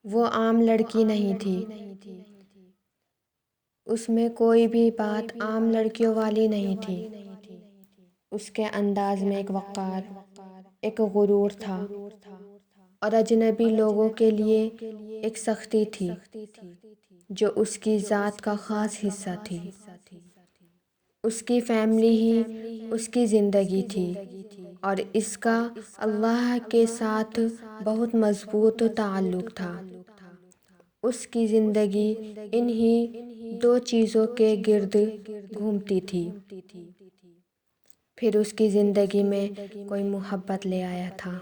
وہ عام لڑکی نہیں تھی، اس میں کوئی بھی بات عام لڑکیوں والی نہیں تھی۔ اس کے انداز میں ایک وقار، ایک غرور تھا، اور اجنبی لوگوں کے لیے ایک سختی تھی جو اس کی ذات کا خاص حصہ تھی۔ اس کی فیملی ہی اس کی زندگی تھی، اور اس کا اللہ کے ساتھ بہت مضبوط تعلق تھا۔ اس کی زندگی انہی دو چیزوں کے گرد گھومتی تھی۔ پھر اس کی زندگی میں کوئی محبت لے آیا تھا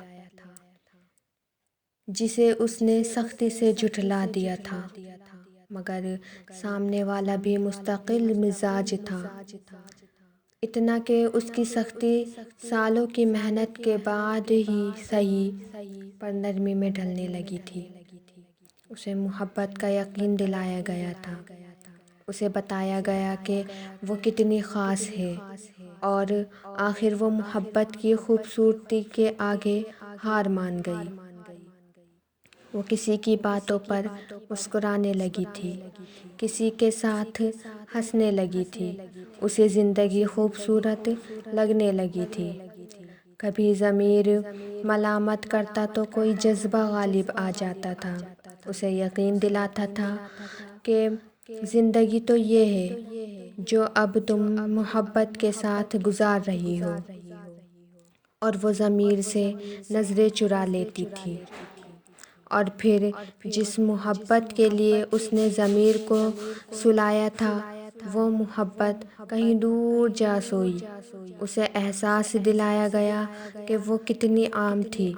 جسے اس نے سختی سے جھٹلا دیا تھا، مگر سامنے والا بھی مستقل مزاج تھا، اتنا کہ اس کی سختی سالوں کی محنت کے بعد ہی صحیح پر نرمی میں ڈھلنے لگی تھی۔ اسے محبت کا یقین دلایا گیا تھا، اسے بتایا گیا کہ وہ کتنی خاص ہے، اور آخر وہ محبت کی خوبصورتی کے آگے ہار مان گئی۔ وہ کسی کی باتوں پر مسکرانے لگی تھی، کسی کے ساتھ ہنسنے لگی تھی، اسے زندگی خوبصورت لگنے لگی تھی۔ کبھی ضمیر ملامت کرتا تو کوئی جذبہ غالب آ جاتا تھا، اسے یقین دلاتا تھا کہ زندگی تو یہ ہے جو اب تم محبت کے ساتھ گزار رہی ہو، اور وہ ضمیر سے نظریں چرا لیتی تھی۔ اور پھر جس محبت کے لیے اس نے ضمیر کو سلایا تھا، وہ محبت کہیں دور جا سوئی۔ اسے احساس دلایا گیا کہ وہ کتنی عام تھی،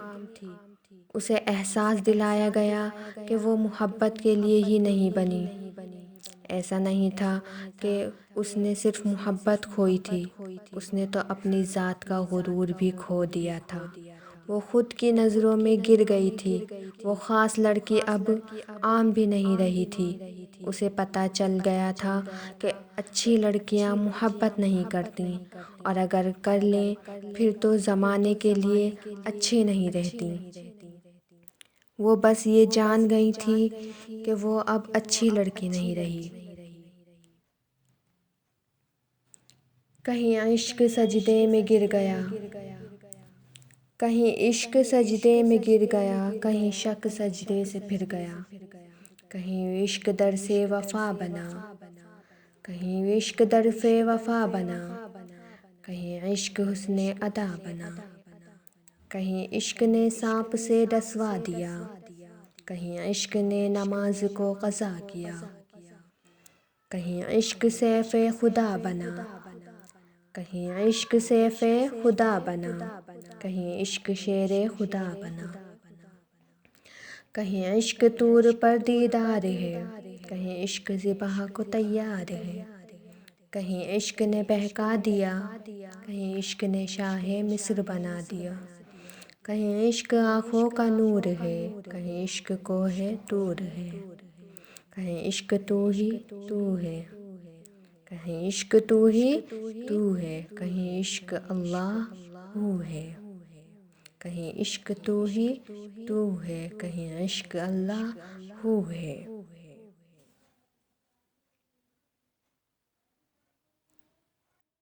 اسے احساس دلایا گیا کہ وہ محبت کے لیے ہی نہیں بنی۔ ایسا نہیں تھا کہ اس نے صرف محبت کھوئی تھی، اس نے تو اپنی ذات کا غرور بھی کھو دیا تھا۔ وہ خود کی نظروں میں گر گئی تھی، وہ خاص لڑکی اب عام بھی نہیں رہی تھی۔ اسے پتہ چل گیا تھا کہ اچھی لڑکیاں محبت نہیں کرتیں، اور اگر کر لیں پھر تو زمانے کے لیے اچھی نہیں رہتیں۔ وہ بس یہ جان گئی تھی کہ وہ اب اچھی لڑکی نہیں رہی۔ کہیں عشق سجدے میں گر گیا، کہیں عشق سجدے میں گر گیا، کہیں شک سجدے سے پھر گیا، کہیں عشق درس وفا بنا، کہیں عشق درس وفا بنا، کہیں عشق حسن ادا بنا، کہیں عشق نے سانپ سے ڈسوا دیا، کہیں عشق نے نماز کو قضا کیا، کہیں عشق سیف خدا بنا، کہیں عشق سیف خدا بنا، کہیں عشق شیر خدا بنا، کہیں عشق طور پر دیدار ہے، کہیں عشق ذبح کو تیار ہے، کہیں عشق نے بہکا دیا، کہیں عشق نے شاہ مصر بنا دیا، کہیں عشق آنکھوں کا نور ہے، کہیں عشق کوہ طور ہے، کہیں عشق تو ہی تو ہے، کہیں عشق تو ہی تو ہے، کہیں عشق اللہ ہو ہے، کہیں عشق تو ہی تو ہے، کہیں عشق اللہ ہو ہے۔